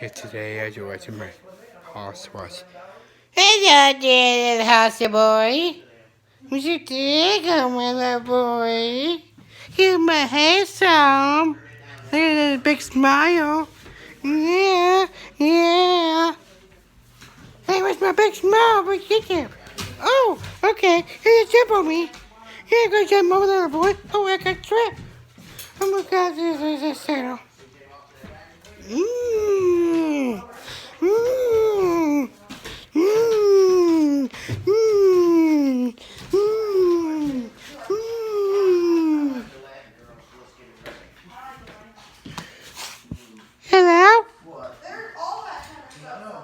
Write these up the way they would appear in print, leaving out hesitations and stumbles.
Okay, today I do watching my house watch. Hello, dear little housey boy. What's your day going, little boy? Get my handsome. Look at that big smile. Yeah, yeah. Hey, where's my big smile? Where'd you get there? Oh, okay. Here you jump on me. Here, go jump over there, little boy. Oh, I got trapped. Oh my God, there's a saddle. Mmm. Mmm. Mmm. Mmm. Mmm. Mmm. Hello? Hello?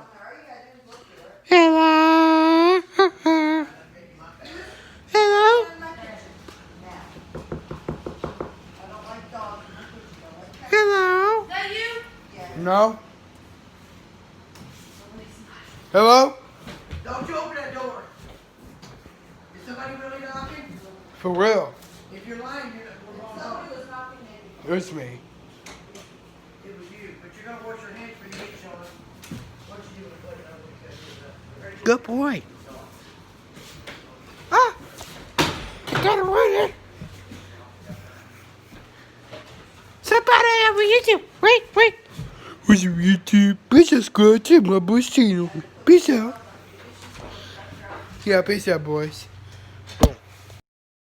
Hello? Hello? No? Hello? Don't you open that door. Is somebody really knocking? For real? If you're lying, somebody was knocking. It was me. It was you, but you're gonna wash your hands for you eat, Sean. What you doing? What Good boy. Ah! I got a winner. Somebody over YouTube. Wait. What's up, YouTube? Please subscribe to my boy channel. Peace out. Yeah, peace out, boys.